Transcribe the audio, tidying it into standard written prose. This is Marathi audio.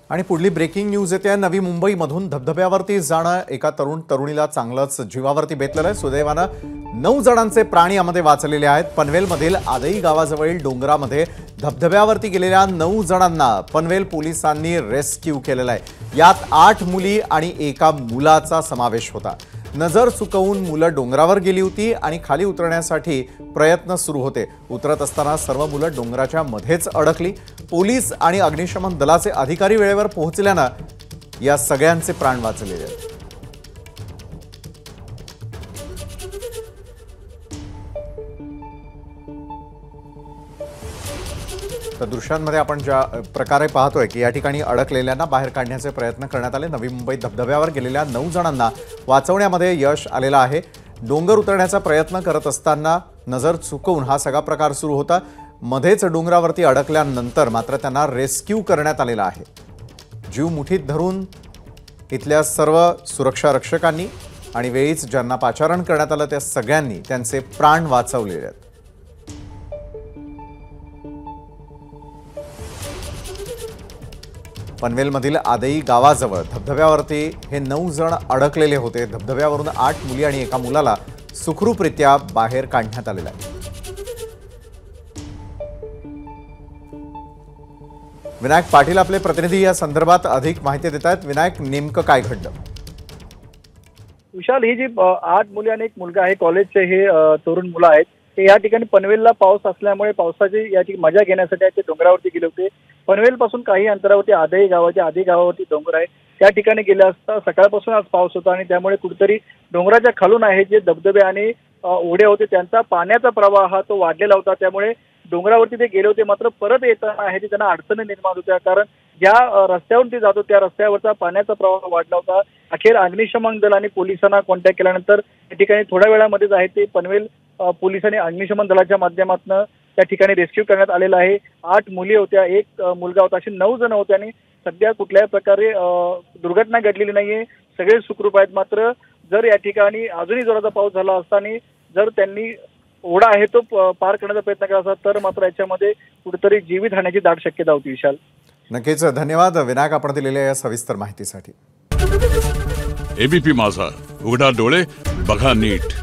आणि पुढली ब्रेकिंग न्यूज येते। नवी मुंबईमधून धबधब्यावरती जाणं एका तरुणीला चांगलंच जीवावरती बेतलेलं आहे। सुदैवानं 9 जणांचे प्राण यामध्ये वाचलेले आहेत। पनवेलमधील आदई गावाजवळील डोंगरामध्ये धबधब्यावरती गेलेल्या 9 जणांना पनवेल पोलिसांनी रेस्क्यू केलेलं आहे। यात 8 मुली आणि एका मुलाचा समावेश होता। नजर चुकवून मुलं डोंगरावर गेली होती आणि खाली उतरण्यासाठी प्रयत्न सुरू होते। उतरत असताना सर्व मुलं डोंगराच्या मध्येच अडकली। पोलीस आणि अग्निशमन दलाचे अधिकारी वेळेवर पोहोचल्यानं या सगळ्यांचे प्राण वाचलेले आहेत। तर दृश्यांमध्ये आपण ज्या प्रकारे पाहतोय की या ठिकाणी अडकलेल्यांना बाहेर काढण्याचे प्रयत्न करण्यात आले। नवी मुंबईत धबधब्यावर गेलेल्या 9 जणांना वाचवण्यामध्ये यश आलेलं आहे। डोंगर उतरण्याचा प्रयत्न करत असताना नजर चुकवून हा सगळा प्रकार सुरू होता। मध्येच डोंगरावरती अडकल्यानंतर मात्र त्यांना रेस्क्यू करण्यात आलेला आहे। जीव मुठीत धरून इथल्या सर्व सुरक्षा रक्षकांनी आणि वेळीच ज्यांना पाचारण करण्यात आलं त्या सगळ्यांनी त्यांचे प्राण वाचवलेले आहेत। पनवेलमधील आदई गावाजवळ धबधब्यावरती हे 9 जण अडकलेले होते। धबधब्यावरून 8 मुली आणि एका मुलाला सुखरूपरित्या बाहेर काढण्यात आलेलं आहे। विनायक पाटील आपले प्रतिनिधी या संदर्भात अधिक माहिती देत आहेत। विनायक, नेमकं काय घडलं? विशाल, ही जी 8 मुली आणि एक मुलगा आहे, कॉलेजचे हे तरुण मुलं आहेत, ते या ठिकाणी पनवेलला पाऊस असल्यामुळे पावसाची या ठिकाणी मजा घेण्यासाठी ते डोंगरावरती गेले होते। पनवेल पासून काही अंतरावरती आदई गावावरती डोंगर आहे, त्या ठिकाणी गेले असता सकाळपासून आज पाऊस होता आणि त्यामुळे कुठेतरी डोंगराच्या खालून आहे जे धबधबे आणि ओढे होते त्यांचा पाण्याचा प्रवाह हा तो वाढलेला होता। त्यामुळे डोंगरावरती ते गेले होते, मात्र परत येताना आहे ते त्यांना अडचणी निर्माण होत्या, कारण ज्या रस्त्यावरून ते जात होते त्या रस्त्यावरचा पाण्याचा प्रवाह वाढला होता। अखेर अग्निशमन दल आणि पोलिसांना कॉन्टॅक्ट केल्यानंतर त्या ठिकाणी थोड्या वेळामध्येच आहे ते पनवेल पोलिसांनी अग्निशमन दलाच्या माध्यमातून त्या ठिकाणी रेस्क्यू करण्यात आलेला आहे। 8 मुली होत्या, एक मुलगा होता, असे 9 जण होते आणि सध्या कुठल्याही प्रकारे दुर्घटना घडलेली नाहीये, सगळे सुखरूप आहेत। मात्र जर या ठिकाणी अजूनही जोराचा पाऊस झाला असता आणि जर त्यांनी ओढा आहे तो पार करण्याचा प्रयत्न केला असता तर मात्र याच्यामध्ये कुठेतरी जीवित हानीची दाट शक्यता होती। विशाल, नक्कीच धन्यवाद विनायक आपण दिलेल्या या सविस्तर माहितीसाठी। एबीपी माझा, उघडा डोळे बघा नीट।